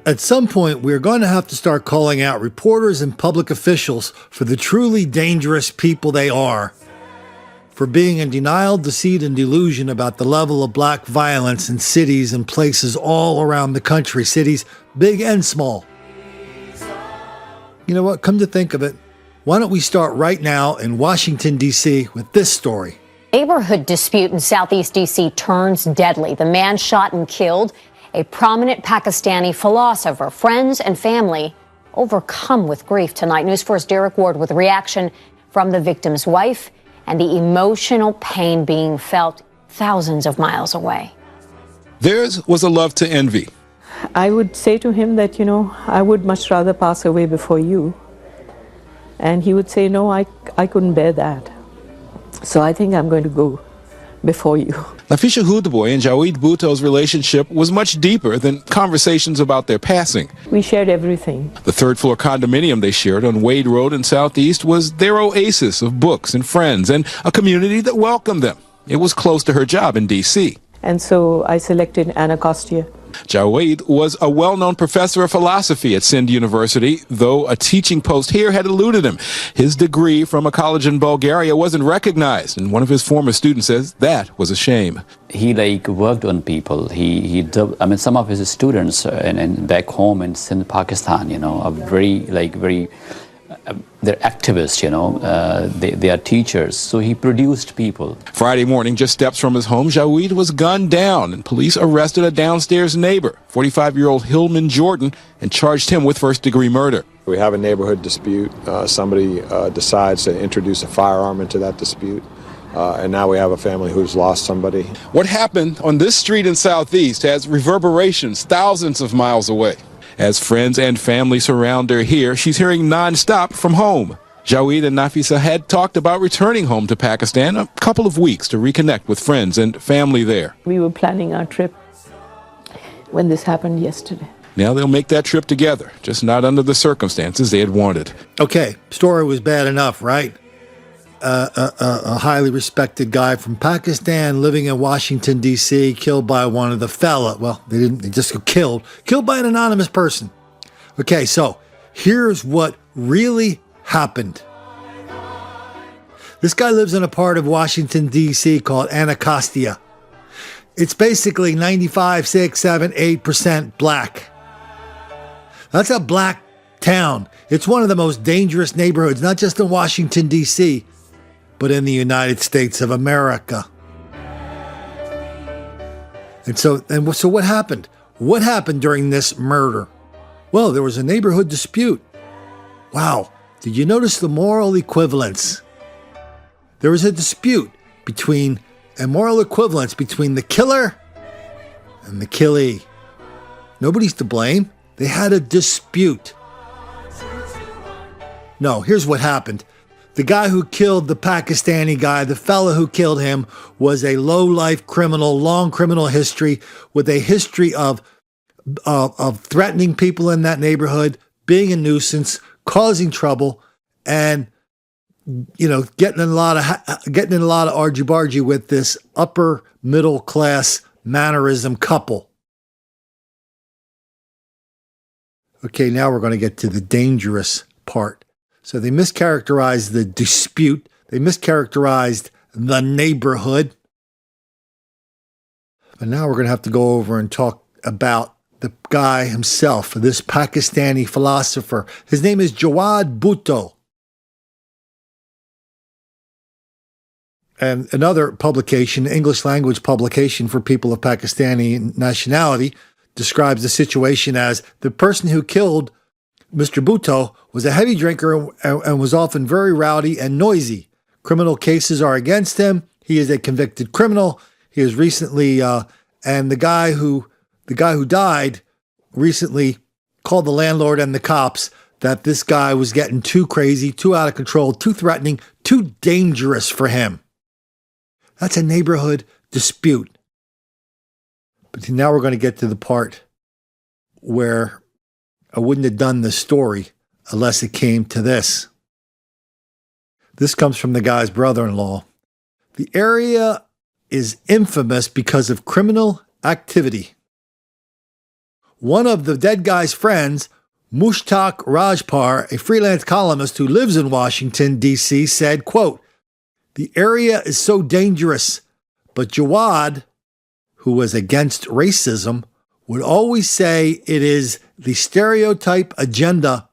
At some point, we're going to have to start calling out reporters and public officials for the truly dangerous people they are, for being in denial, deceit, and delusion about the level of black violence in cities and places all around the country, cities big and small. You know what? Come to think of it, why don't we start right now in Washington, D.C. with this story. Neighborhood dispute in Southeast D.C. turns deadly. The man shot and killed a prominent Pakistani philosopher. Friends and family overcome with grief tonight. News 4's Derek Ward with reaction from the victim's wife and the emotional pain being felt thousands of miles away. Theirs was a love to envy. I would say to him that, I would much rather pass away before you. And he would say, no, I couldn't bear that. So I think I'm going to go before you. Nafisha Hudboy and Jawed Bhutto's relationship was much deeper than conversations about their passing. We shared everything. The third-floor condominium they shared on Wade Road in Southeast was their oasis of books and friends and a community that welcomed them. It was close to her job in D.C. And so I selected Anacostia. Jawed was a well-known professor of philosophy at Sindh University, though a teaching post here had eluded him. His degree from a college in Bulgaria wasn't recognized, and one of his former students says that was a shame. He worked on people. Some of his students and back home in Sindh, Pakistan, are very they're activists, they are teachers. So he produced people. Friday morning, just steps from his home, Jawed was gunned down, and police arrested a downstairs neighbor, 45-year-old Hillman Jordan, and charged him with first-degree murder. We have a neighborhood dispute. Somebody decides to introduce a firearm into that dispute. And now we have a family who's lost somebody. What happened on this street in Southeast has reverberations thousands of miles away. As friends and family surround her here, she's hearing nonstop from home. Jawed and Nafisa had talked about returning home to Pakistan a couple of weeks to reconnect with friends and family there. We were planning our trip when this happened yesterday. Now they'll make that trip together, just not under the circumstances they had wanted. Okay, story was bad enough, right? A highly respected guy from Pakistan living in Washington, D.C., killed by one of the they just got killed by an anonymous person. Okay, so here's what really happened. This guy lives in a part of Washington, D.C. called Anacostia. It's basically 95, 6, 7, 8% black. That's a black town. It's one of the most dangerous neighborhoods, not just in Washington, D.C., but in the United States of America. And so what happened? What happened during this murder? Well, there was a neighborhood dispute. Wow. Did you notice the moral equivalence? There was a dispute between the killer and the killee. Nobody's to blame. They had a dispute. No, here's what happened. The guy who killed the Pakistani guy, the fellow who killed him, was a low-life criminal, long criminal history, with a history of threatening people in that neighborhood, being a nuisance, causing trouble, and getting in a lot of argy-bargy with this upper middle class mannerism couple. Okay, now we're going to get to the dangerous part. So they mischaracterized the dispute. They mischaracterized the neighborhood. But now we're going to have to go over and talk about the guy himself, this Pakistani philosopher. His name is Jawed Bhutto. And another publication, English language publication for people of Pakistani nationality, describes the situation as the person who killed Mr. Bhutto was a heavy drinker and was often very rowdy and noisy. Criminal cases are against him. He is a convicted criminal. He is recently, and the guy who died recently called the landlord and the cops that this guy was getting too crazy, too out of control, too threatening, too dangerous for him. That's a neighborhood dispute. But now we're going to get to the part where I wouldn't have done this story unless it came to this. This comes from the guy's brother-in-law. The area is infamous because of criminal activity. one of the dead guy's friends, Mushtaq Rajpar, a freelance columnist who lives in Washington, D.C., said, quote, "The area is so dangerous, but Jawad, who was against racism, would always say it is the stereotype agenda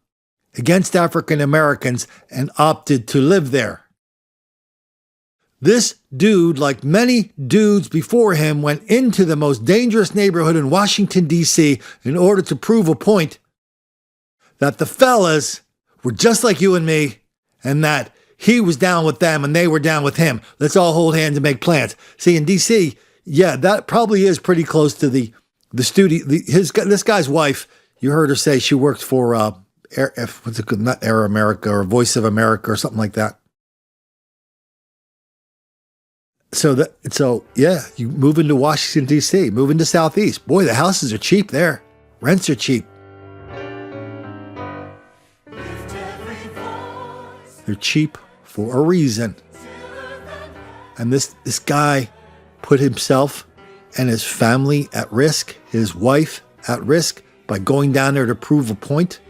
against African Americans and opted to live there. This dude, like many dudes before him, went into the most dangerous neighborhood in Washington, D.C. in order to prove a point that the fellas were just like you and me and that he was down with them and they were down with him. Let's all hold hands and make plans." See, in D.C., yeah, that probably is pretty close to the studio. This guy's wife, you heard her say she worked for not Air America or Voice of America or something like that. So yeah, you move into Washington, D.C., move into Southeast. Boy, the houses are cheap there. Rents are cheap. They're cheap for a reason. And this guy put himself and his family at risk, his wife at risk, by going down there to prove a point.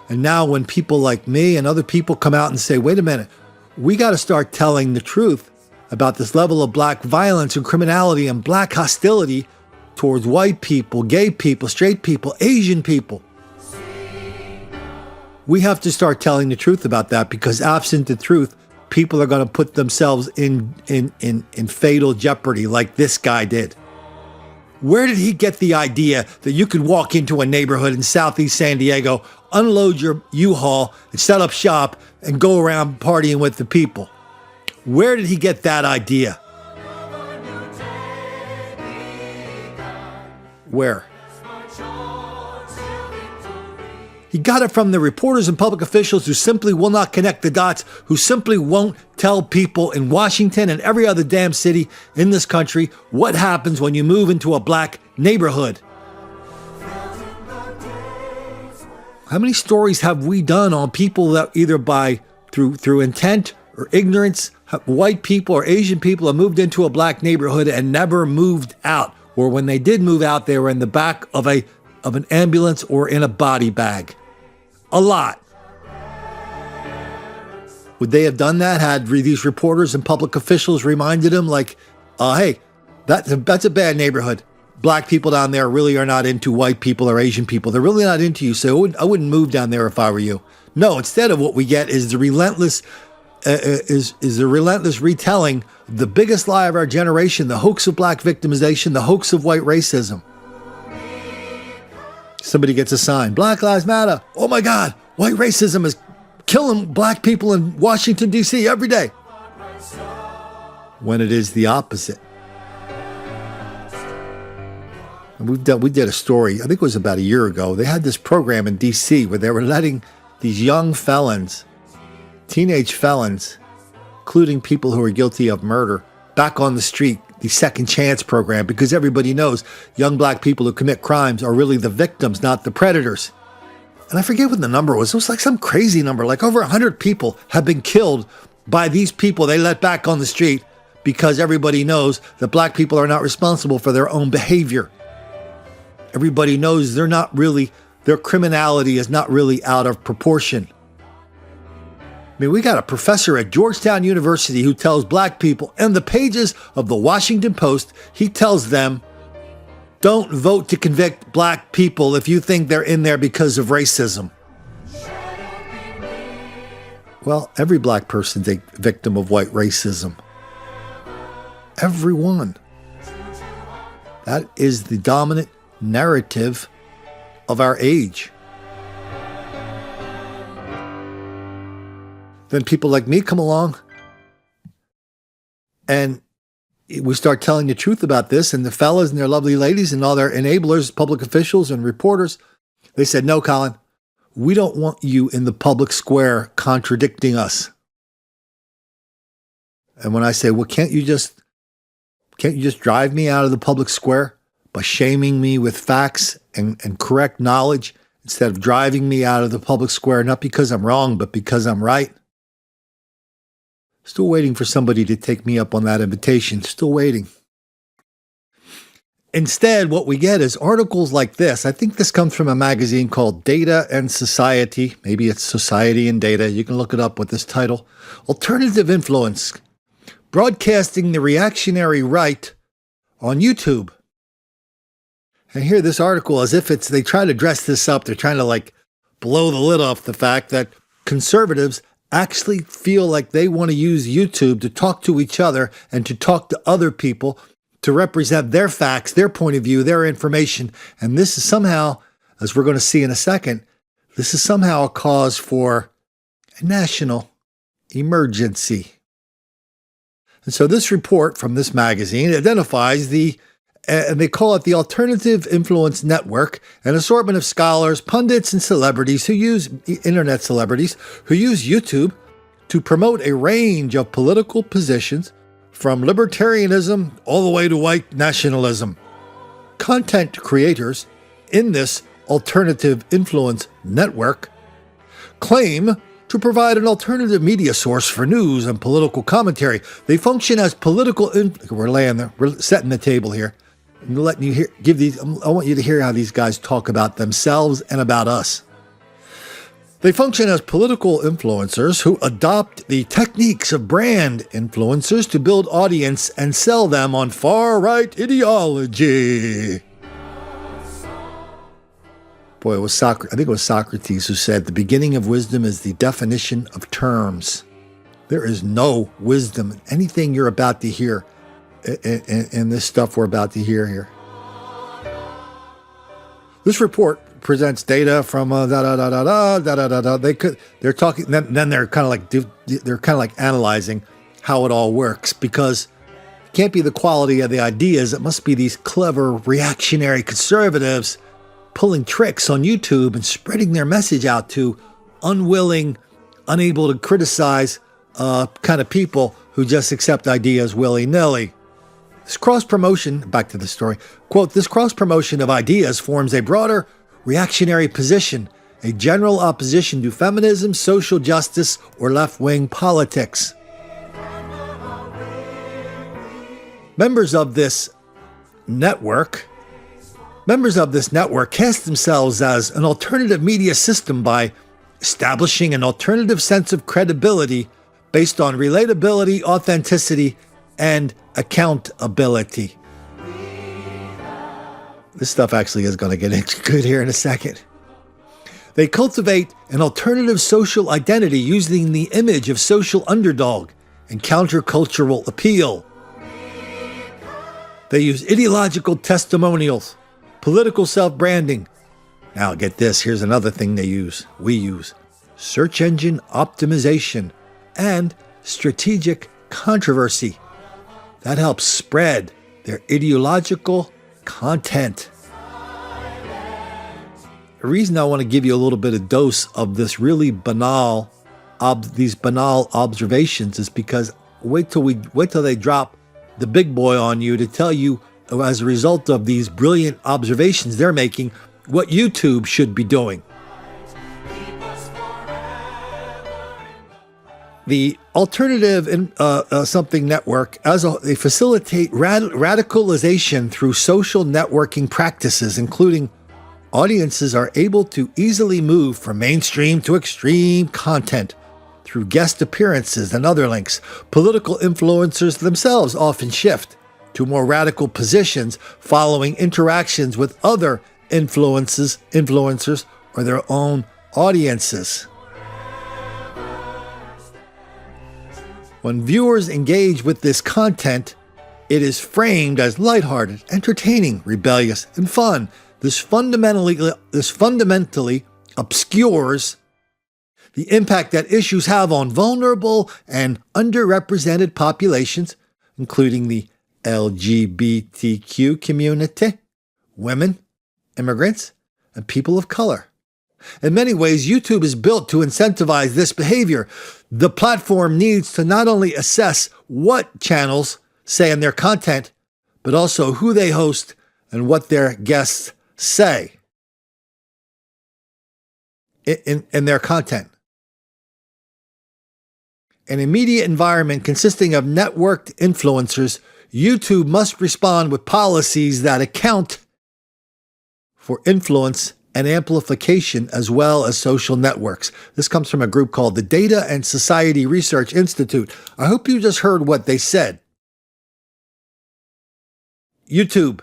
And now when people like me and other people come out and say, wait a minute, we got to start telling the truth about this level of black violence and criminality and black hostility towards white people, gay people, straight people, Asian people. We have to start telling the truth about that, because absent the truth, people are going to put themselves in fatal jeopardy like this guy did. Where did he get the idea that you could walk into a neighborhood in Southeast San Diego, unload your U-Haul and set up shop and go around partying with the people? Where did he get that idea? Where? He got it from the reporters and public officials who simply will not connect the dots, who simply won't tell people in Washington and every other damn city in this country what happens when you move into a black neighborhood. How many stories have we done on people that either through intent or ignorance, white people or Asian people have moved into a black neighborhood and never moved out, or when they did move out, they were in the back of an ambulance or in a body bag? A lot. Would they have done that had these reporters and public officials reminded them, like, hey, that's a bad neighborhood. Black people down there really are not into white people or Asian people. They're really not into you, so I wouldn't move down there if I were you. No, instead of what we get is the relentless retelling of the biggest lie of our generation, the hoax of black victimization, the hoax of white racism. Somebody gets a sign, Black Lives Matter. Oh my God, white racism is killing black people in Washington, D.C. every day. When it is the opposite. And we did a story, I think it was about a year ago. They had this program in D.C. where they were letting these young felons, teenage felons, including people who are guilty of murder, back on the street, the second chance program, because everybody knows young black people who commit crimes are really the victims, not the predators. And I forget what the number was. It was like some crazy number, like over 100 people have been killed by these people they let back on the street because everybody knows that black people are not responsible for their own behavior. Everybody knows their criminality is not really out of proportion. I mean, we got a professor at Georgetown University who tells black people in the pages of the Washington Post, he tells them, don't vote to convict black people if you think they're in there because of racism. Well, every black person's a victim of white racism. Everyone. That is the dominant narrative of our age. Then people like me come along and we start telling the truth about this, and the fellas and their lovely ladies and all their enablers, public officials and reporters, they said, no, Colin, we don't want you in the public square contradicting us. And when I say, well, can't you just drive me out of the public square by shaming me with facts and correct knowledge instead of driving me out of the public square, not because I'm wrong, but because I'm right? Still waiting for somebody to take me up on that invitation. Still waiting. Instead, what we get is articles like this. I think this comes from a magazine called Data and Society. Maybe it's Society and Data. You can look it up with this title. Alternative Influence, Broadcasting the Reactionary Right on YouTube. And here, this article, as if they try to dress this up. They're trying to like blow the lid off the fact that conservatives actually feel like they want to use YouTube to talk to each other and to talk to other people to represent their facts, their point of view, their information. And this is somehow, as we're going to see in a second, this is somehow a cause for a national emergency. And so this report from this magazine identifies and they call it the Alternative Influence Network, an assortment of scholars, pundits, and celebrities internet celebrities who use YouTube to promote a range of political positions from libertarianism all the way to white nationalism. Content creators in this Alternative Influence Network claim to provide an alternative media source for news and political commentary. They function as political... We're setting the table here. I'm letting you I want you to hear how these guys talk about themselves and about us. They function as political influencers who adopt the techniques of brand influencers to build audience and sell them on far-right ideology. Boy, I think it was Socrates who said, the beginning of wisdom is the definition of terms. There is no wisdom in anything you're about to hear in this stuff we're about to hear here. This report presents data from They're talking. Then they're kind of like analyzing how it all works, because it can't be the quality of the ideas. It must be these clever reactionary conservatives pulling tricks on YouTube and spreading their message out to unwilling, unable to criticize kind of people who just accept ideas willy-nilly. This cross-promotion, back to the story, quote, this cross-promotion of ideas forms a broader reactionary position, a general opposition to feminism, social justice, or left-wing politics. Members of this network cast themselves as an alternative media system by establishing an alternative sense of credibility based on relatability, authenticity, and accountability. This stuff actually is going to get good here in a second. They cultivate an alternative social identity using the image of social underdog and countercultural appeal. They use ideological testimonials, political self-branding. Now get this, here's another thing we use. Search engine optimization and strategic controversy. That helps spread their ideological content. The reason I want to give you a little bit of dose of this really banal observations is because wait till they drop the big boy on you to tell you, as a result of these brilliant observations they're making, what YouTube should be doing. The alternative something network, they facilitate radicalization through social networking practices, including audiences are able to easily move from mainstream to extreme content through guest appearances and other links. Political influencers themselves often shift to more radical positions following interactions with other influencers or their own audiences. When viewers engage with this content, it is framed as lighthearted, entertaining, rebellious, and fun. This fundamentally obscures the impact that issues have on vulnerable and underrepresented populations, including the LGBTQ community, women, immigrants, and people of color. In many ways, YouTube is built to incentivize this behavior. The platform needs to not only assess what channels say in their content, but also who they host and what their guests say in their content. An immediate environment consisting of networked influencers YouTube must respond with policies that account for influence and amplification as well as social networks. This comes from a group called the Data and Society Research Institute. I hope you just heard what they said. YouTube,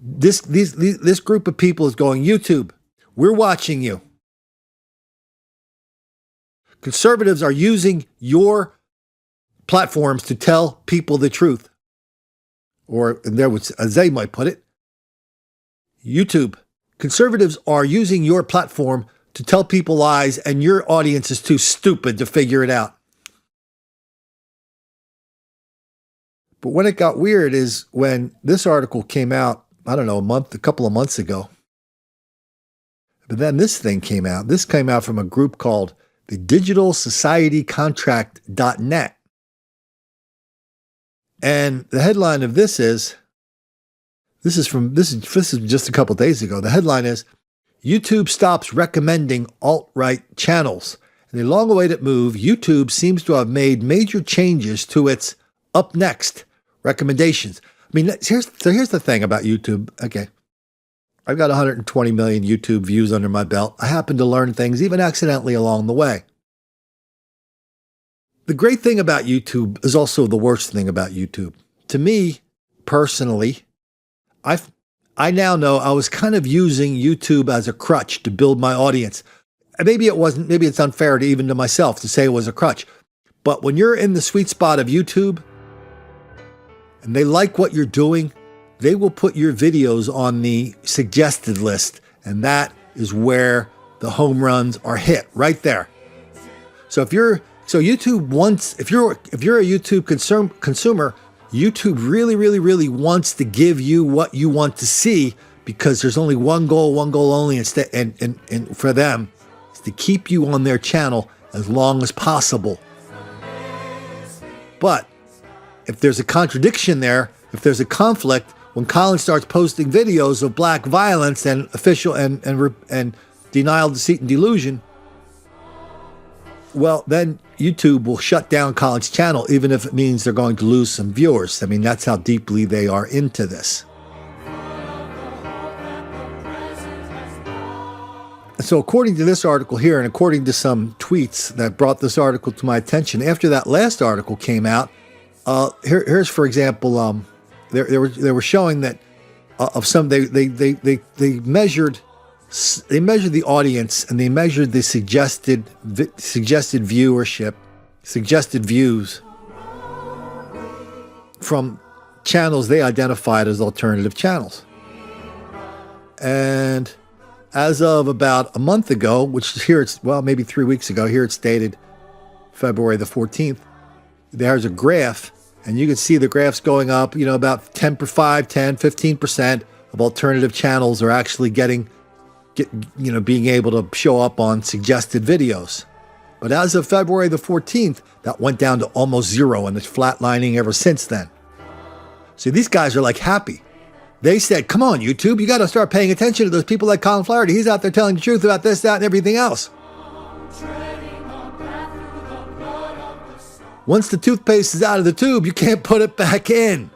this group of people is going, YouTube, we're watching you. Conservatives are using your platforms to tell people the truth. Or, and there was, as they might put it, YouTube, conservatives are using your platform to tell people lies, and your audience is too stupid to figure it out. But when it got weird is when this article came out, I don't know, a couple of months ago. But then this thing came out. This came out from a group called the Digital Society Contract.net. And the headline of this is just a couple days ago. The headline is, YouTube stops recommending alt-right channels. In a long-awaited move, YouTube seems to have made major changes to its up next recommendations. I mean, here's the thing about YouTube. Okay, I've got 120 million YouTube views under my belt. I happen to learn things even accidentally along the way. The great thing about YouTube is also the worst thing about YouTube. To me, personally, I now know I was kind of using YouTube as a crutch to build my audience. Maybe it wasn't, maybe it's unfair to even to myself to say it was a crutch. But when you're in the sweet spot of YouTube and they like what you're doing, they will put your videos on the suggested list. And that is where the home runs are hit, right there. So if you're a YouTube consumer, YouTube really wants to give you what you want to see, because there's only one goal only, and for them is to keep you on their channel as long as possible. But if there's a contradiction there, if there's a conflict, when Colin starts posting videos of black violence and official and denial, deceit, and delusion, well, then YouTube will shut down Colin's channel, even if it means they're going to lose some viewers. I mean, that's how deeply they are into this. And so according to this article here, and according to some tweets that brought this article to my attention, after that last article came out, here's, for example, they were showing that of some, they measured the audience, and they measured the suggested viewership, suggested views from channels they identified as alternative channels. And as of about a month ago, which here it's, well, maybe 3 weeks ago, here it's dated February the 14th, there's a graph, and you can see the graphs going up, about 15% of alternative channels are actually being able to show up on suggested videos. But as of February the 14th, that went down to almost zero, and it's flatlining ever since then. So these guys are like happy. They said, come on, YouTube, you got to start paying attention to those people like Colin Flaherty. He's out there telling the truth about this, that, and everything else. Once the toothpaste is out of the tube, you can't put it back in.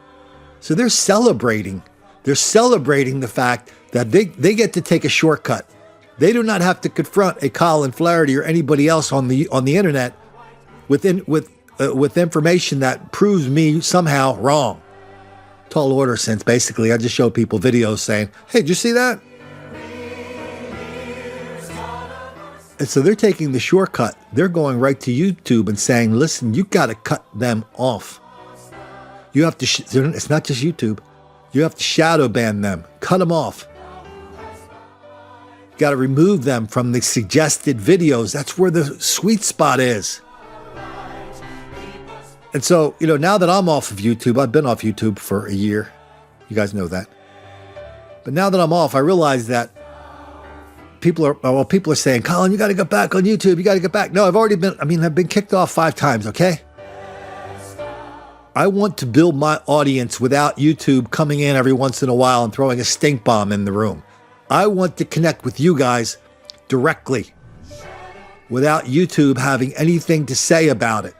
So they're celebrating. They're celebrating the fact that they get to take a shortcut. They do not have to confront a Colin Flaherty or anybody else on the internet with information that proves me somehow wrong. Tall order, since basically I just show people videos saying, hey, did you see that? And so they're taking the shortcut. They're going right to YouTube and saying, listen, you got to cut them off. You have to, it's not just YouTube. You have to shadow ban them, cut them off. You got to remove them from the suggested videos. That's where the sweet spot is. And so, now that I'm off of YouTube, I've been off YouTube for a year. You guys know that. But now that I'm off, I realize that people are saying, Colin, you got to get back on YouTube. You got to get back. No, I've been kicked off 5 times, okay? I want to build my audience without YouTube coming in every once in a while and throwing a stink bomb in the room. I want to connect with you guys directly without YouTube having anything to say about it.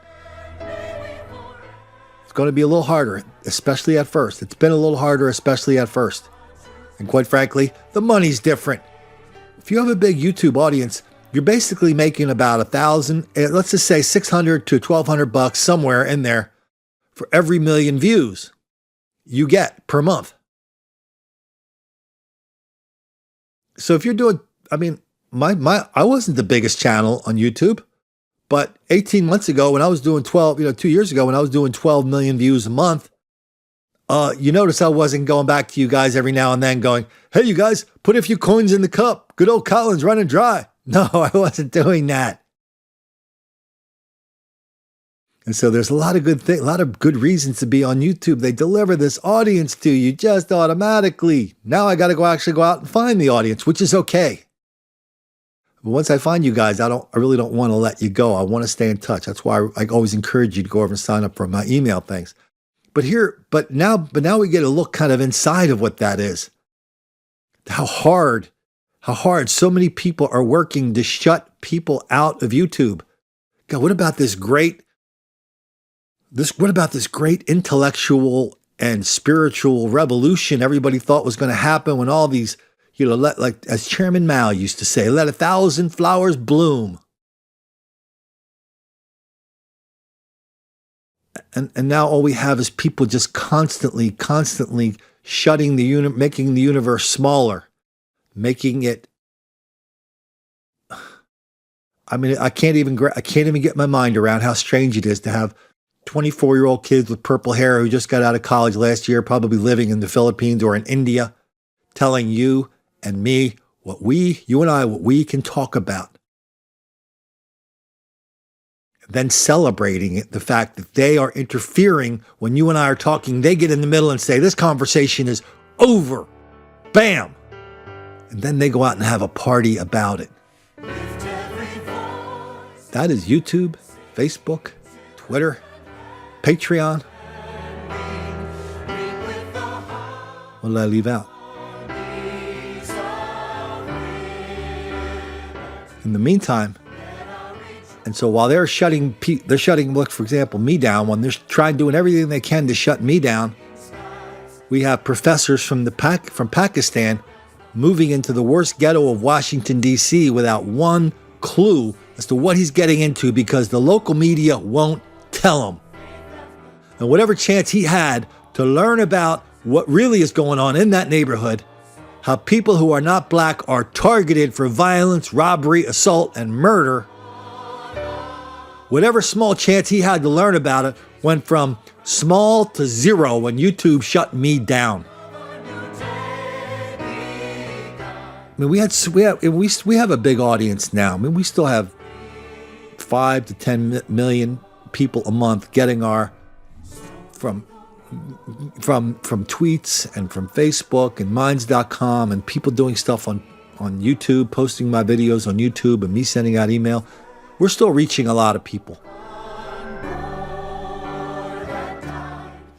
going to be a little harder, especially at first. It's been a little harder, especially at first. And quite frankly, the money's different. If you have a big YouTube audience, you're basically making about $1,000, let's just say $600 to $1,200 somewhere in there for every million views you get per month. So if you're doing, I mean, I wasn't the biggest channel on YouTube, but 18 months ago when I was doing 2 years ago when I was doing 12 million views a month, you notice I wasn't going back to you guys every now and then going, hey, you guys, put a few coins in the cup. Good old Colin's running dry. No, I wasn't doing that. And so there's a lot of good reasons to be on YouTube. They deliver this audience to you just automatically. Now I got to actually go out and find the audience, which is okay. But once I find you guys, I really don't want to let you go. I want to stay in touch. That's why I always encourage you to go over and sign up for my email things. But now we get a look kind of inside of what that is. How hard so many people are working to shut people out of YouTube. God, what about this great intellectual and spiritual revolution everybody thought was going to happen when all these, like as Chairman Mao used to say, let 1,000 flowers bloom. And now all we have is people just constantly shutting making the universe smaller, making it. I mean, I can't even get my mind around how strange it is to have 24-year-old kids with purple hair who just got out of college last year, probably living in the Philippines or in India, telling you and me what we can talk about. Then celebrating the fact that they are interfering when you and I are talking. They get in the middle and say, this conversation is over. Bam. And then they go out and have a party about it. That is YouTube, Facebook, Twitter, Patreon. What did I leave out? In the meantime, and so while they're shutting, look, for example, me down, when they're doing everything they can to shut me down, we have professors from Pakistan moving into the worst ghetto of Washington, D.C. without one clue as to what he's getting into because the local media won't tell him. And whatever chance he had to learn about what really is going on in that neighborhood, how people who are not black are targeted for violence, robbery, assault, and murder, whatever small chance he had to learn about it went from small to zero when YouTube shut me down. I mean, we have a big audience now. I mean, we still have 5 to 10 million people a month getting our from tweets and from Facebook and minds.com and people doing stuff on YouTube, posting my videos on YouTube and me sending out email. We're still reaching a lot of people.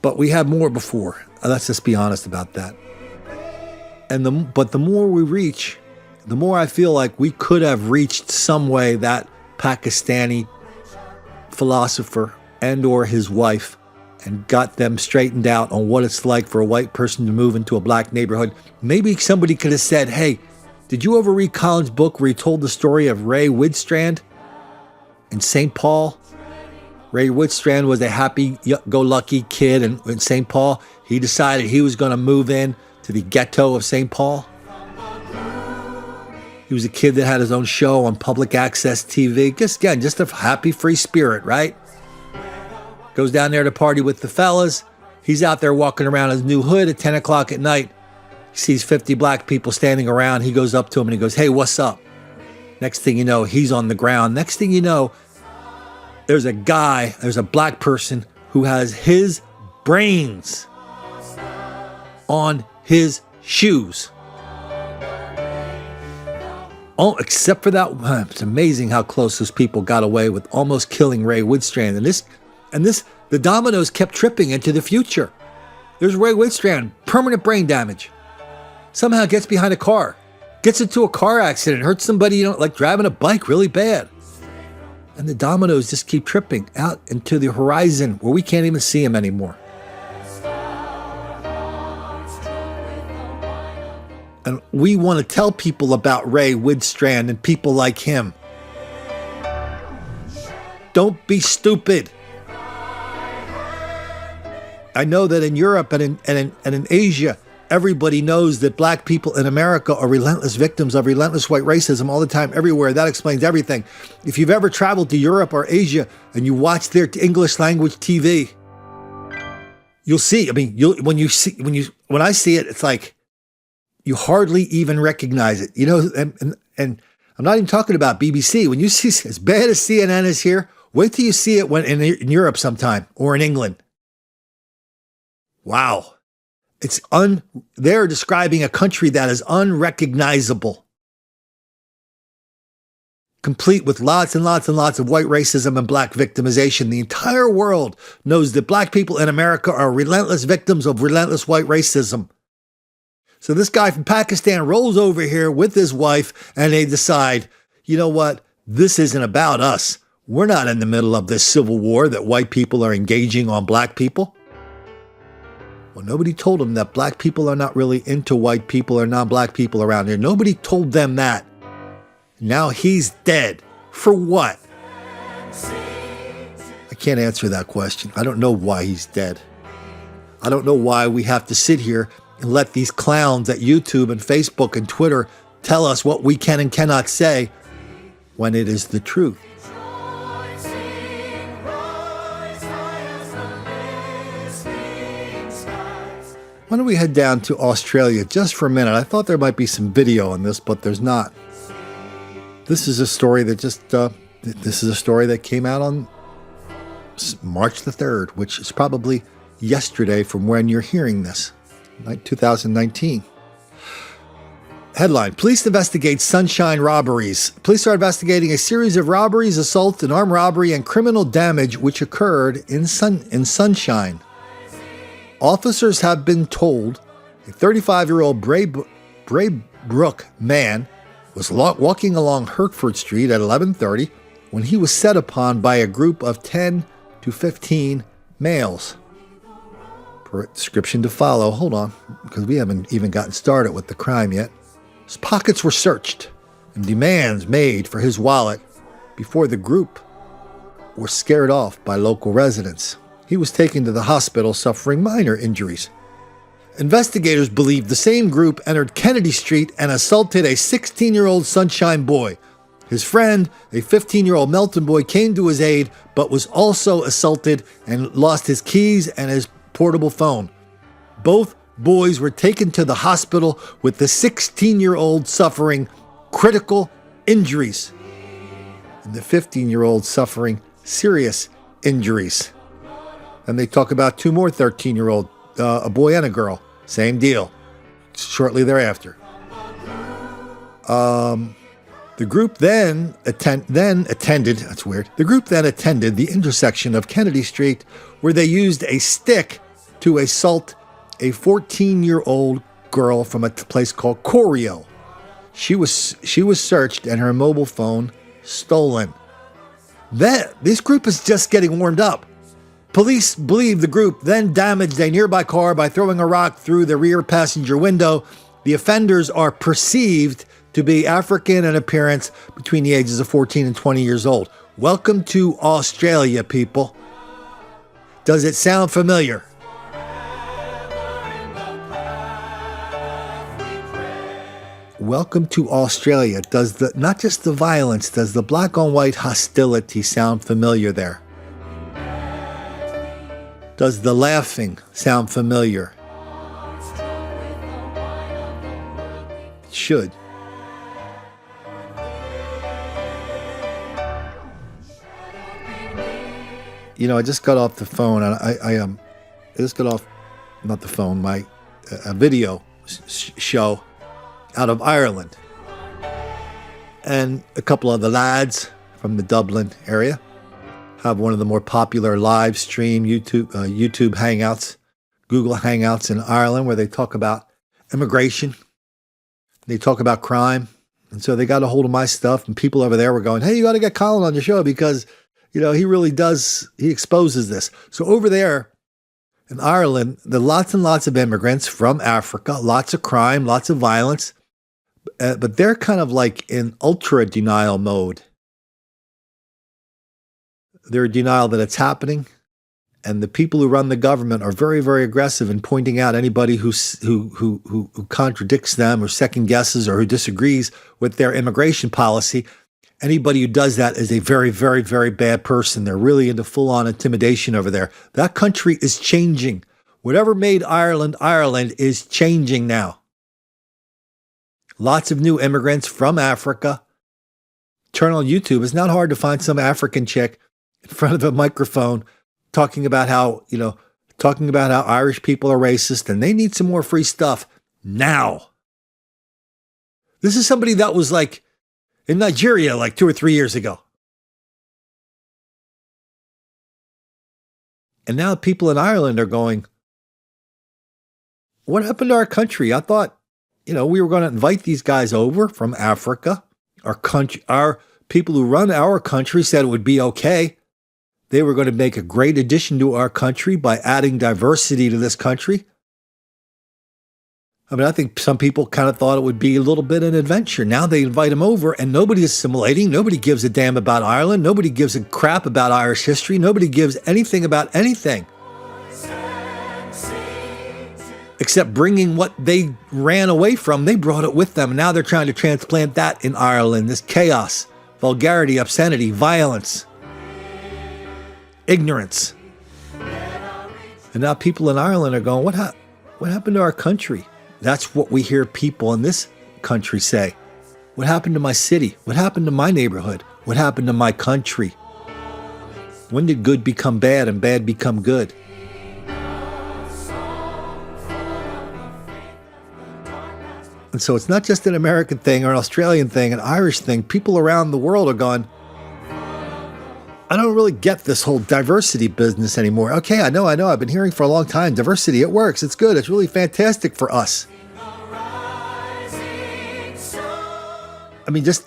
But we had more before. Let's just be honest about that. But the more we reach, the more I feel like we could have reached some way that Pakistani philosopher and or his wife and got them straightened out on what it's like for a white person to move into a black neighborhood. Maybe somebody could have said, hey, did you ever read Colin's book where he told the story of Ray Woodstrand in St. Paul? Ray Woodstrand was a happy-go-lucky kid in St. Paul. He decided he was going to move in to the ghetto of St. Paul. He was a kid that had his own show on public access TV. Just a happy, free spirit, right? Goes down there to party with the fellas. He's out there walking around his new hood at 10 o'clock at night. He sees 50 black people standing around. He goes up to them and he goes, hey, what's up? Next thing you know, he's on the ground. Next thing you know, there's a black person who has his brains on his shoes. Oh, except for that, it's amazing how close those people got away with almost killing Ray Woodstrand. And the dominoes kept tripping into the future. There's Ray Woodstrand, permanent brain damage. Somehow gets behind a car, gets into a car accident, hurts somebody, like driving a bike really bad. And the dominoes just keep tripping out into the horizon where we can't even see them anymore. And we want to tell people about Ray Woodstrand and people like him. Don't be stupid. I know that in Europe and in Asia, everybody knows that black people in America are relentless victims of relentless white racism all the time, everywhere. That explains everything. If you've ever traveled to Europe or Asia and you watch their English language TV, you'll see. I mean, when I see it, it's like you hardly even recognize it. You know, and I'm not even talking about BBC. When you see, as bad as CNN is here, wait till you see it when in Europe sometime or in England. Wow. They're describing a country that is unrecognizable, complete with lots and lots and lots of white racism and black victimization. The entire world knows that black people in America are relentless victims of relentless white racism. So this guy from Pakistan rolls over here with his wife and they decide, you know what? This isn't about us. We're not in the middle of this civil war that white people are engaging on black people. Well, nobody told them that black people are not really into white people or non-black people around here. Nobody told them that. Now he's dead. For what? I can't answer that question. I don't know why he's dead. I don't know why we have to sit here and let these clowns at YouTube and Facebook and Twitter tell us what we can and cannot say when it is the truth. Why don't we head down to Australia just for a minute? I thought there might be some video on this, but there's not. This is a story that came out on March the 3rd, which is probably yesterday from when you're hearing this, 2019. Headline, police investigate Sunshine robberies. Police are investigating a series of robberies, assaults, and armed robbery and criminal damage which occurred in Sunshine. Officers have been told a 35-year-old Braybrook man was walking along Hertford Street at 11:30 when he was set upon by a group of 10 to 15 males. Description to follow. Hold on, because we haven't even gotten started with the crime yet. His pockets were searched and demands made for his wallet before the group were scared off by local residents. He was taken to the hospital suffering minor injuries. Investigators believe the same group entered Kennedy Street and assaulted a 16-year-old Sunshine boy. His friend, a 15-year-old Melton boy, came to his aid, but was also assaulted and lost his keys and his portable phone. Both boys were taken to the hospital with the 16-year-old suffering critical injuries and the 15-year-old suffering serious injuries. And they talk about two more 13-year-old, a boy and a girl. Same deal. Shortly thereafter. The group then attended, that's weird. The group then attended the intersection of Kennedy Street where they used a stick to assault a 14-year-old girl from a place called Corio. She was searched and her mobile phone stolen. This group is just getting warmed up. Police believe the group then damaged a nearby car by throwing a rock through the rear passenger window. The offenders are perceived to be African in appearance, between the ages of 14 and 20 years old. Welcome to Australia, people. Does it sound familiar? Welcome to Australia. Does not just the violence, does the black on white hostility sound familiar there? Does the laughing sound familiar? It should. You know, I just got off the phone, and I just got off, not the phone, my a video show out of Ireland, and a couple of the lads from the Dublin area have one of the more popular live stream YouTube Hangouts, Google Hangouts in Ireland, where they talk about immigration, they talk about crime, And so they got a hold of my stuff, and people over there were going, hey, you got to get Colin on your show because, he really does, he exposes this. So over there in Ireland, there are lots and lots of immigrants from Africa, lots of crime, lots of violence, but they're kind of like in ultra denial mode. They're in denial that it's happening. And the people who run the government are very, very aggressive in pointing out anybody who contradicts them or second guesses or who disagrees with their immigration policy. Anybody who does that is a very, very, very bad person. They're really into full-on intimidation over there. That country is changing. Whatever made Ireland, Ireland is changing now. Lots of new immigrants from Africa. Turn on YouTube. It's not hard to find some African chick in front of a microphone talking about how Irish people are racist and they need some more free stuff now. This is somebody that was like in Nigeria like 2 or 3 years ago. And now people in Ireland are going, what happened to our country? I thought, we were going to invite these guys over from Africa. Our people who run our country said it would be okay. They were going to make a great addition to our country by adding diversity to this country. I think some people kind of thought it would be a little bit of an adventure. Now they invite them over and nobody's assimilating. Nobody gives a damn about Ireland. Nobody gives a crap about Irish history. Nobody gives anything about anything. Except bringing what they ran away from. They brought it with them. Now they're trying to transplant that in Ireland. This chaos, vulgarity, obscenity, violence, ignorance. And now people in Ireland are going, what happened to our country? That's what we hear people in this country say. What happened to my city? What happened to my neighborhood? What happened to my country? When did good become bad and bad become good? And so it's not just an American thing or an Australian thing, an Irish thing. People around the world are going, I don't really get this whole diversity business anymore. Okay, I know. I've been hearing for a long time. Diversity, it works. It's good. It's really fantastic for us.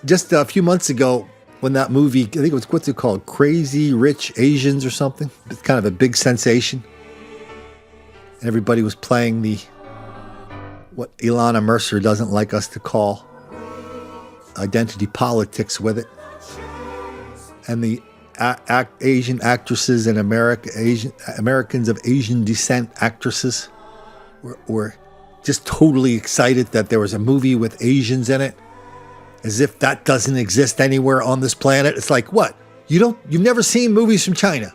Just a few months ago when that movie, I think it was, what's it called? Crazy Rich Asians or something. It's kind of a big sensation. And everybody was playing what Ilana Mercer doesn't like us to call identity politics with it. And the Asian actresses and Americans of Asian descent actresses were just totally excited that there was a movie with Asians in it, as if that doesn't exist anywhere on this planet. It's like, what? You've never seen movies from China,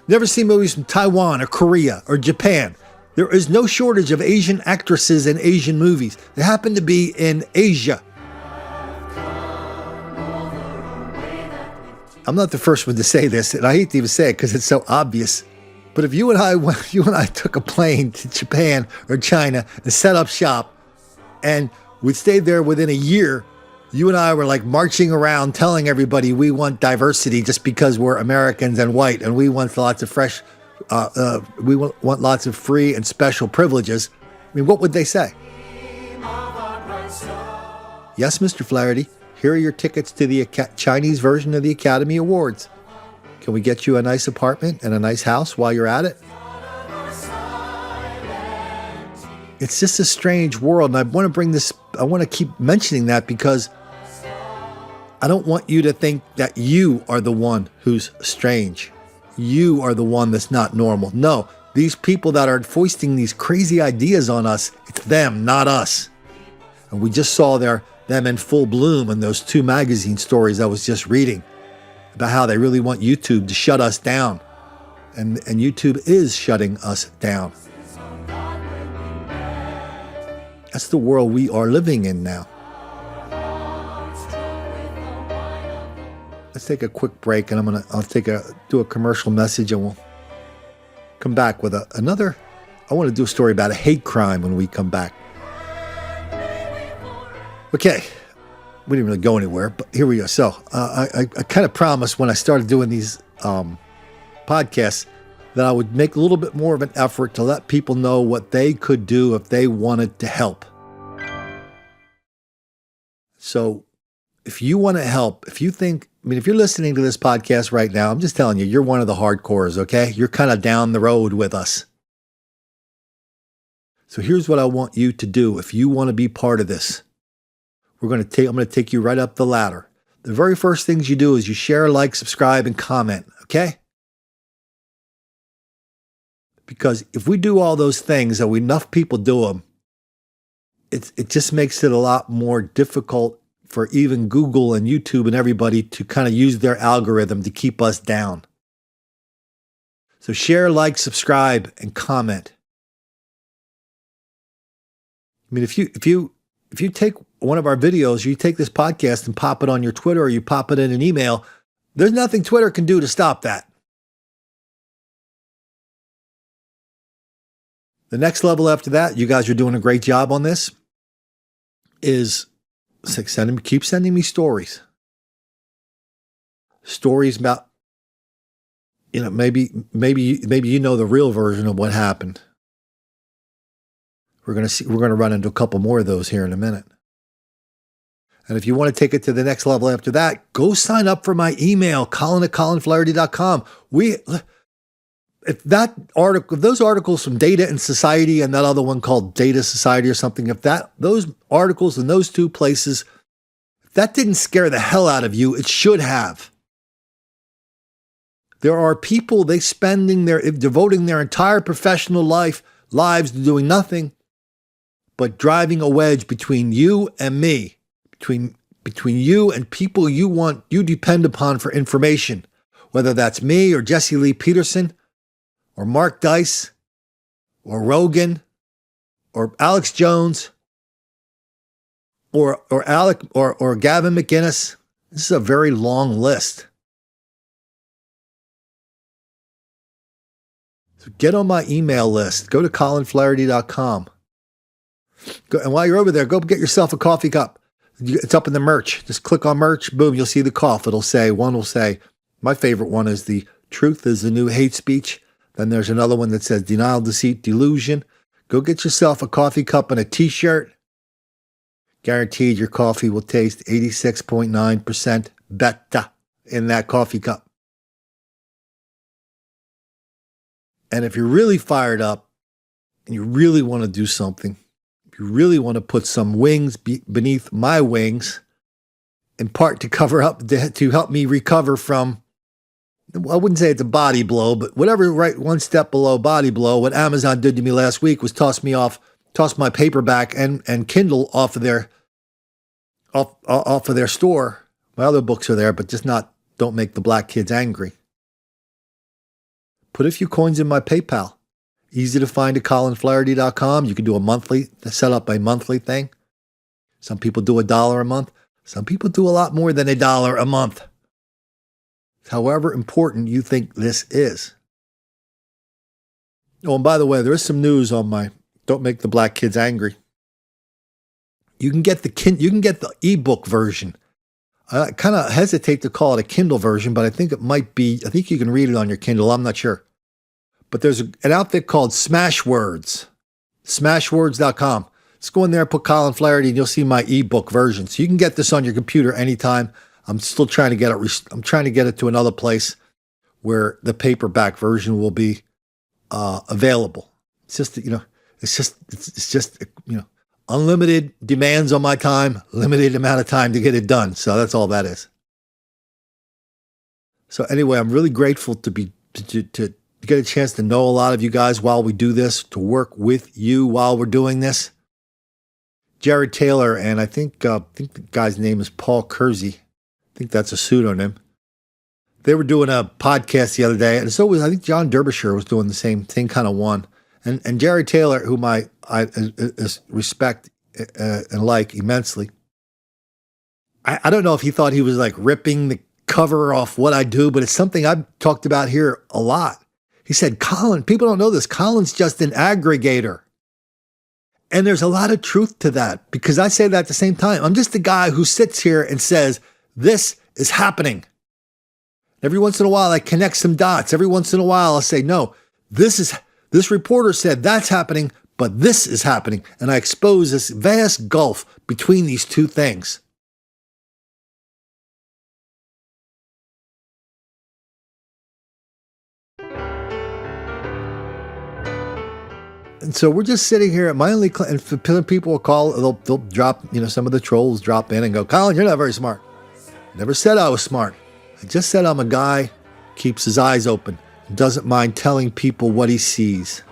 never seen movies from Taiwan or Korea or Japan. There is no shortage of Asian actresses in Asian movies. They happen to be in Asia. I'm not the first one to say this, and I hate to even say it because it's so obvious. But if you and I took a plane to Japan or China and set up shop, and we stayed there within a year, you and I were like marching around telling everybody we want diversity just because we're Americans and white, and we want lots of we want lots of free and special privileges. What would they say? Yes, Mr. Flaherty. Here are your tickets to the Chinese version of the Academy Awards. Can we get you a nice apartment and a nice house while you're at it? It's just a strange world, and I want to keep mentioning that because I don't want you to think that you are the one who's strange. You are the one that's not normal. No, these people that are foisting these crazy ideas on us, it's them, not us. And we just saw them in full bloom in those 2 magazine stories I was just reading about how they really want YouTube to shut us down. And YouTube is shutting us down. That's the world we are living in now. Let's take a quick break, and I'll do a commercial message, and we'll come back with another. I want to do a story about a hate crime when we come back. Okay, we didn't really go anywhere, but here we go. So I kind of promised when I started doing these podcasts that I would make a little bit more of an effort to let people know what they could do if they wanted to help. So if you want to help, if you're listening to this podcast right now, I'm just telling you, you're one of the hardcores, okay? You're kind of down the road with us. So here's what I want you to do. If you want to be part of this, I'm going to take you right up the ladder. The very first things you do is you share, like, subscribe, and comment, okay? Because if we do all those things, and enough people do them, it just makes it a lot more difficult for even Google and YouTube and everybody to kind of use their algorithm to keep us down. So share, like, subscribe, and comment. I mean, if you take one of our videos, you take this podcast and pop it on your Twitter or you pop it in an email, there's nothing Twitter can do to stop that. The next level after that, you guys are doing a great job on this, is keep sending me stories. Stories about, maybe you know the real version of what happened. We're going to run into a couple more of those here in a minute. And if you want to take it to the next level after that, go sign up for my email, colin@colinflaherty.com. If those articles from Data and Society and that other one called Data Society or something, those articles in those two places, if that didn't scare the hell out of you, it should have. There are people, devoting their entire professional lives to doing nothing but driving a wedge between you and me, between you and people you depend upon for information, whether that's me or Jesse Lee Peterson or Mark Dice or Rogan or Alex Jones or Gavin McInnes. This is a very long list. So get on my email list. Go to colinflaherty.com. And while you're over there, go get yourself a coffee cup. It's up in the merch. Just click on merch. Boom, you'll see the cough. One will say, my favorite one is the truth is the new hate speech. Then there's another one that says denial, deceit, delusion. Go get yourself a coffee cup and a t-shirt. Guaranteed your coffee will taste 86.9% better in that coffee cup. And if you're really fired up and you really want to do something, if you really want to put some wings beneath my wings, in part to to help me recover from, I wouldn't say it's a body blow, but whatever, right, one step below body blow. What Amazon did to me last week was toss my paperback and Kindle off of their store. My other books are there, but just don't make the black kids angry. Put a few coins in my PayPal. Easy to find at colinflaherty.com. You can do set up a monthly thing. Some people do $1 a month. Some people do a lot more than $1 a month. However important you think this is. Oh, and by the way, there is some news on my Don't Make the Black Kids Angry. You can get the ebook version. I kind of hesitate to call it a Kindle version, but I think you can read it on your Kindle. I'm not sure. But there's an outfit called Smashwords, smashwords.com. Just go in there and put Colin Flaherty and you'll see my ebook version. So you can get this on your computer anytime. I'm still trying to get it. I'm trying to get it to another place where the paperback version will be available. It's just unlimited demands on my time, limited amount of time to get it done. So that's all that is. So anyway, I'm really grateful to get a chance to know a lot of you guys while we do this, to work with you while we're doing this. Jared Taylor, and I think the guy's name is Paul Kersey. I think that's a pseudonym. They were doing a podcast the other day, and so I think John Derbyshire was doing the same thing, kind of one. And Jared Taylor, whom I respect and like immensely, I don't know if he thought he was like ripping the cover off what I do, but it's something I've talked about here a lot. He said, Colin, people don't know this, Colin's just an aggregator. And there's a lot of truth to that, because I say that at the same time. I'm just the guy who sits here and says, this is happening. Every once in a while, I connect some dots. Every once in a while, I'll say, no, this reporter said that's happening, but this is happening. And I expose this vast gulf between these two things. And so we're just sitting here. My only and people will call. They'll drop. Some of the trolls drop in and go, "Colin, you're not very smart." Never said I was smart. I just said I'm a guy keeps his eyes open and doesn't mind telling people what he sees.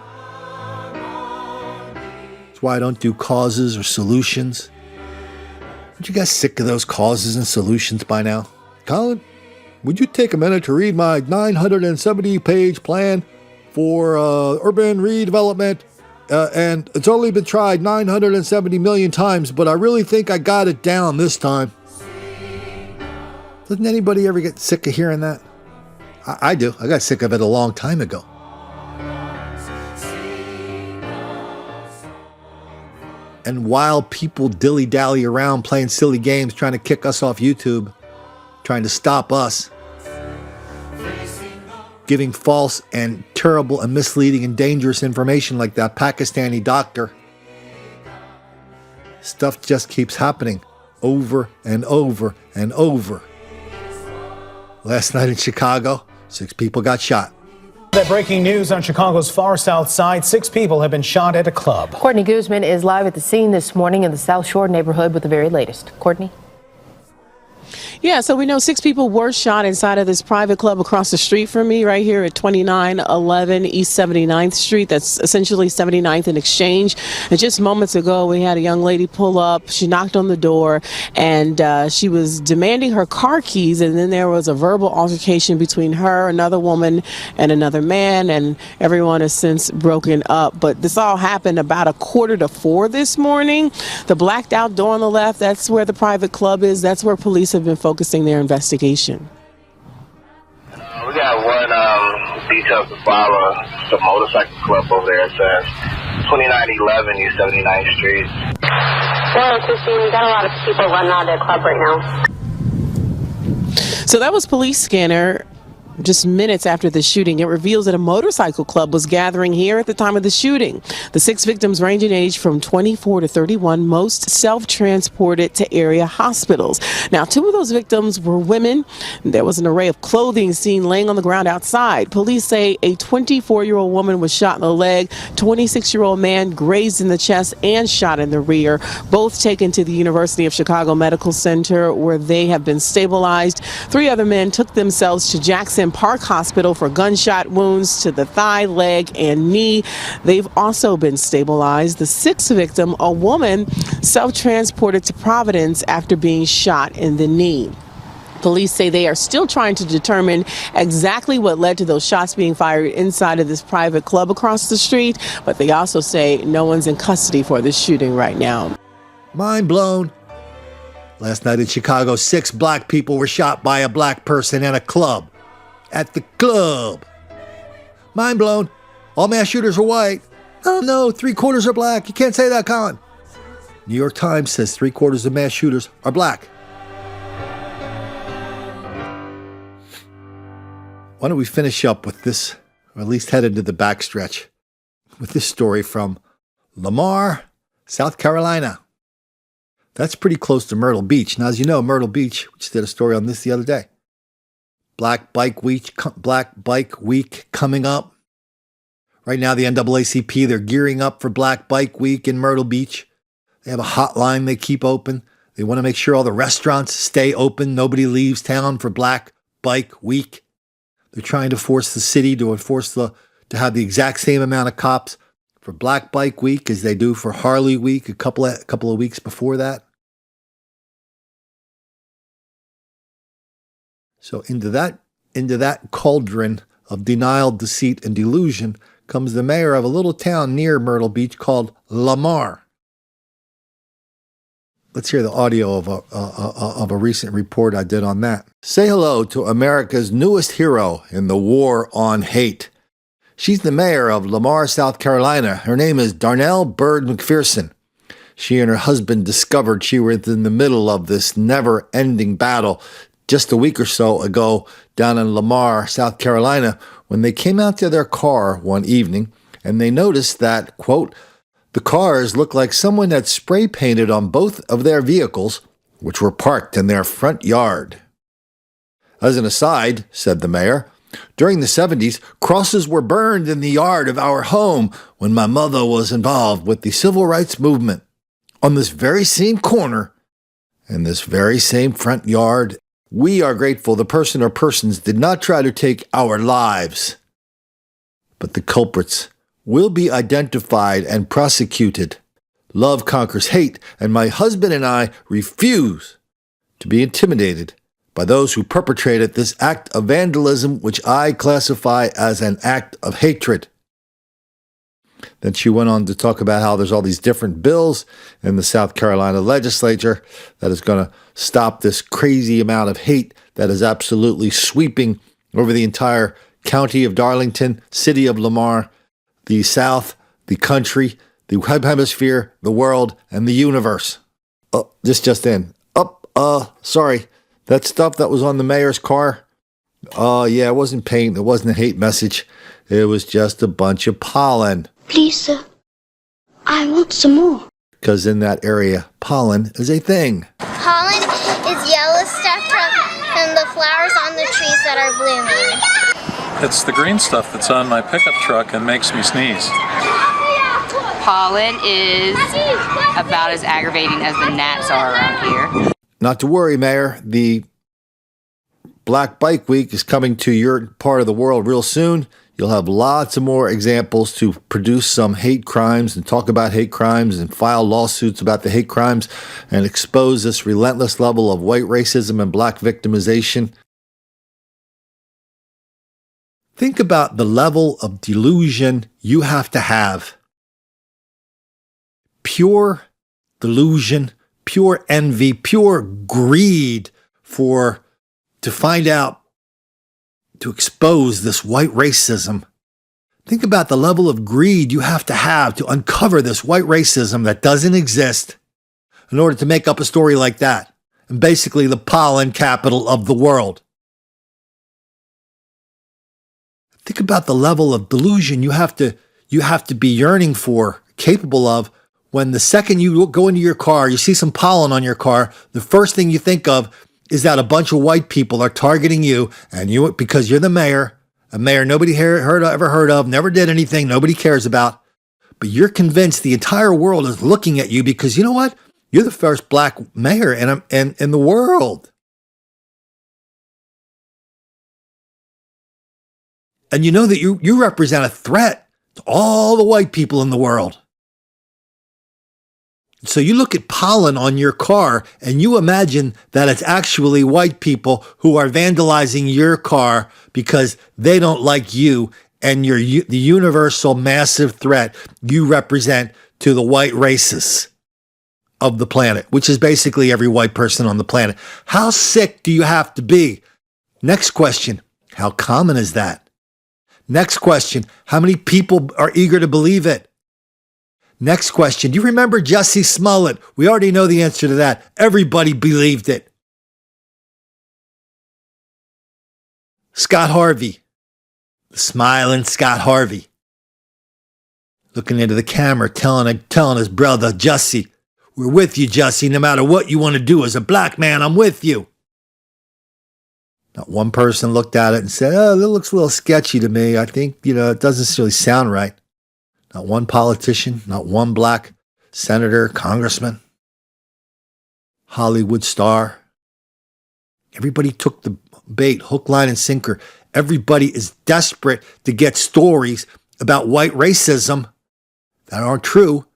That's why I don't do causes or solutions. Aren't you guys sick of those causes and solutions by now? Colin, would you take a minute to read my 970-page plan for urban redevelopment? And it's only been tried 970 million times, but I really think I got it down this time. Doesn't anybody ever get sick of hearing that? I do. I got sick of it a long time ago. And while people dilly-dally around playing silly games, trying to kick us off YouTube, trying to stop us, giving false and terrible and misleading and dangerous information like that Pakistani doctor, stuff just keeps happening over and over and over. Last night in Chicago, 6 people got shot. That breaking news on Chicago's far south side. 6 people have been shot at a club. Courtney Guzman is live at the scene this morning in the South Shore neighborhood with the very latest. Courtney? Yeah, so we know 6 people were shot inside of this private club across the street from me right here at 2911 East 79th Street. That's essentially 79th and Exchange. And just moments ago, we had a young lady pull up. She knocked on the door and she was demanding her car keys. And then there was a verbal altercation between her, another woman, and another man. And everyone has since broken up. But this all happened about 3:45 this morning. The blacked out door on the left, that's where the private club is. That's where police have been focusing their investigation. We got one detail to follow. The motorcycle club over there. It says 2911 East 79th Street. Well, Christine, we got a lot of people running out of the club right now. So that was police scanner. Just minutes after the shooting, it reveals that a motorcycle club was gathering here at the time of the shooting. The 6 victims range in age from 24 to 31, most self-transported to area hospitals. Now, 2 of those victims were women. There was an array of clothing seen laying on the ground outside. Police say a 24-year-old woman was shot in the leg, 26-year-old man grazed in the chest and shot in the rear, both taken to the University of Chicago Medical Center where they have been stabilized. 3 other men took themselves to Jackson Park Hospital for gunshot wounds to the thigh, leg, and knee. They've also been stabilized. The 6th victim, a woman, self-transported to Providence after being shot in the knee. Police say they are still trying to determine exactly what led to those shots being fired inside of this private club across the street, but they also say no one's in custody for this shooting right now. Mind blown. Last night in Chicago, 6 black people were shot by a black person in a club. At the club. Mind blown. All mass shooters are white. Oh no, 3/4 are black. You can't say that, Colin. New York Times says 3/4 of mass shooters are black. Why don't we finish up with this, or at least head into the backstretch, with this story from Lamar, South Carolina. That's pretty close to Myrtle Beach. Now, as you know, Myrtle Beach, we just did a story on this the other day. Black Bike Week coming up. Right now, the NAACP, they're gearing up for Black Bike Week in Myrtle Beach. They have a hotline they keep open. They want to make sure all the restaurants stay open. Nobody leaves town for Black Bike Week. They're trying to force the city to have the exact same amount of cops for Black Bike Week as they do for Harley Week a couple of weeks before that. So into that cauldron of denial, deceit, and delusion comes the mayor of a little town near Myrtle Beach called Lamar. Let's hear the audio of a recent report I did on that. Say hello to America's newest hero in the war on hate. She's the mayor of Lamar, South Carolina. Her name is Darnell Bird McPherson. She and her husband discovered she was in the middle of this never-ending battle just a week or so ago down in Lamar, South Carolina, when they came out to their car one evening and they noticed that, quote, the cars looked like someone had spray painted on both of their vehicles, which were parked in their front yard. As an aside, said the mayor, During the 70s, crosses were burned in the yard of our home when my mother was involved with the civil rights movement. On this very same corner, in this very same front yard, we are grateful the person or persons did not try to take our lives. But the culprits will be identified and prosecuted. Love conquers hate, and my husband and I refuse to be intimidated by those who perpetrated this act of vandalism, which I classify as an act of hatred. Then she went on to talk about how there's all these different bills in the South Carolina legislature that is going to stop this crazy amount of hate that is absolutely sweeping over the entire county of Darlington, city of Lamar, the South, the country, the hemisphere, the world, and the universe. Oh, this just in. Sorry. That stuff that was on the mayor's car, yeah, it wasn't paint. It wasn't a hate message. It was just a bunch of pollen. Please, sir. I want some more. Because in that area, pollen is a thing. Pollen is yellow stuff from the flowers on the trees that are blooming. It's the green stuff that's on my pickup truck and makes me sneeze. Pollen is about as aggravating as the gnats are around here. Not to worry, Mayor. The Black Bike Week is coming to your part of the world real soon. You'll have lots of more examples to produce some hate crimes and talk about hate crimes and file lawsuits about the hate crimes and expose this relentless level of white racism and black victimization. Think about the level of delusion you have to have. Pure delusion, pure envy, pure greed to find out, to expose this white racism. Think about the level of greed you have to uncover this white racism that doesn't exist in order to make up a story like that. And basically the pollen capital of the world. Think about the level of delusion you have to be yearning for, capable of, when the second you go into your car, you see some pollen on your car, the first thing you think of is that a bunch of white people are targeting you, and you, because you're the mayor, a mayor nobody ever heard of, never did anything, nobody cares about, but you're convinced the entire world is looking at you because you know what? You're the first black mayor in the world. And you know that you represent a threat to all the white people in the world. So you look at pollen on your car and you imagine that it's actually white people who are vandalizing your car because they don't like you and you're the universal massive threat you represent to the white races of the planet, which is basically every white person on the planet. How sick do you have to be? Next question, how common is that? Next question, how many people are eager to believe it? Next question. Do you remember Jussie Smollett? We already know the answer to that. Everybody believed it. Scott Harvey. The smiling Scott Harvey. Looking into the camera, telling his brother, Jussie, we're with you, Jussie. No matter what you want to do as a black man, I'm with you. Not one person looked at it and said, oh, that looks a little sketchy to me. I think, it doesn't really sound right. Not one politician, not one black senator, congressman, Hollywood star. Everybody took the bait, hook, line, and sinker. Everybody is desperate to get stories about white racism that aren't true.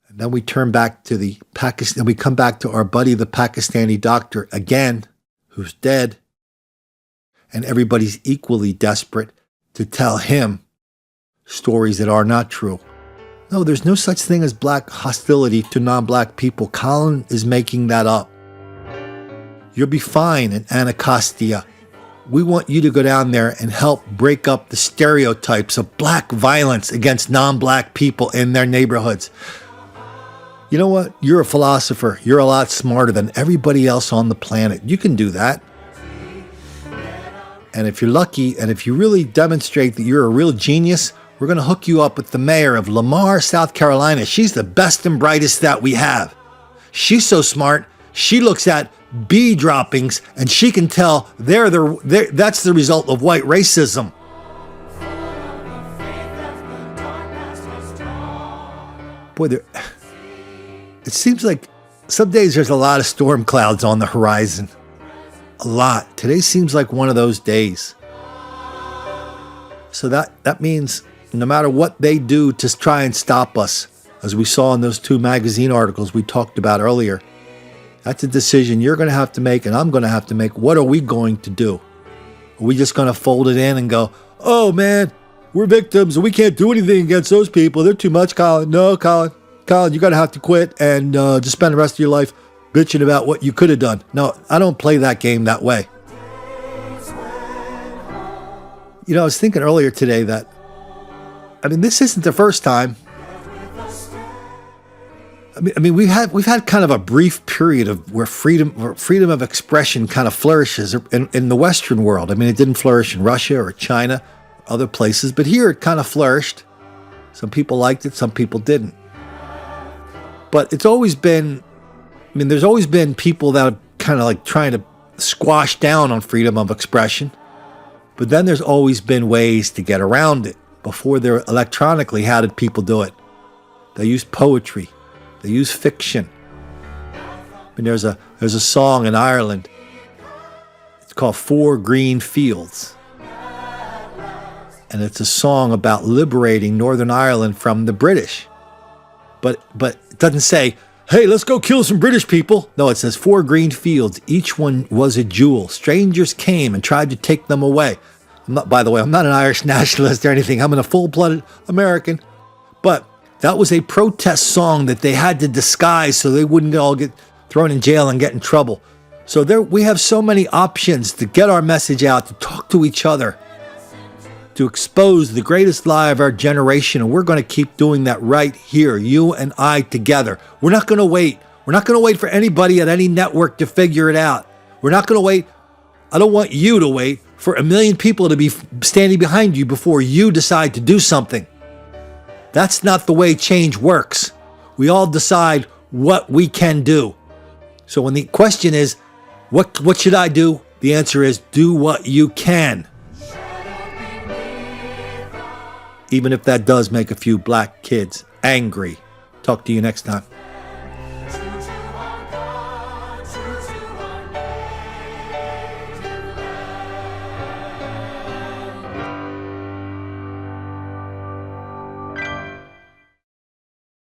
And then we turn back to we come back to our buddy, the Pakistani doctor again, who's dead. And everybody's equally desperate to tell him stories that are not true. No, there's no such thing as black hostility to non-black people. Colin is making that up. You'll be fine in Anacostia. We want you to go down there and help break up the stereotypes of black violence against non-black people in their neighborhoods. You know what? You're a philosopher. You're a lot smarter than everybody else on the planet. You can do that. And if you're lucky, and if you really demonstrate that you're a real genius, we're going to hook you up with the mayor of Lamar, South Carolina. She's the best and brightest that we have. She's so smart, She looks at bee droppings and she can tell that's the result of white racism. Boy, it seems like some days there's a lot of storm clouds on the horizon. A lot. Today seems like one of those days. So that means no matter what they do to try and stop us, as we saw in those 2 magazine articles we talked about earlier, that's a decision you're going to have to make and I'm going to have to make. What are we going to do? Are we just going to fold it in and go, oh man, we're victims and we can't do anything against those people. They're too much, Colin. No, Colin, you're going to have to quit and just spend the rest of your life bitching about what you could have done. No, I don't play that game that way. You know, I was thinking earlier today that, this isn't the first time. We've had kind of a brief period of where freedom of expression kind of flourishes in the Western world. It didn't flourish in Russia or China, other places, but here it kind of flourished. Some people liked it, some people didn't. But it's always been, there's always been people that are kind of like trying to squash down on freedom of expression. But then there's always been ways to get around it. Before there electronically, how did people do it? They used poetry. They use fiction. There's a song in Ireland. It's called 4 Green Fields. And it's a song about liberating Northern Ireland from the British. But it doesn't say, hey, let's go kill some British people. No, it says 4 green fields. Each one was a jewel. Strangers came and tried to take them away. By the way, I'm not an Irish nationalist or anything. I'm a full-blooded American. But that was a protest song that they had to disguise so they wouldn't all get thrown in jail and get in trouble. So we have so many options to get our message out, to talk to each other, to expose the greatest lie of our generation. And we're going to keep doing that right here, you and I together. We're not going to wait. We're not going to wait for anybody at any network to figure it out. We're not going to wait. I don't want you to wait for 1 million people to be standing behind you before you decide to do something. That's not the way change works. We all decide what we can do. So when the question is, what should I do? The answer is, do what you can. Even if that does make a few black kids angry. Talk to you next time.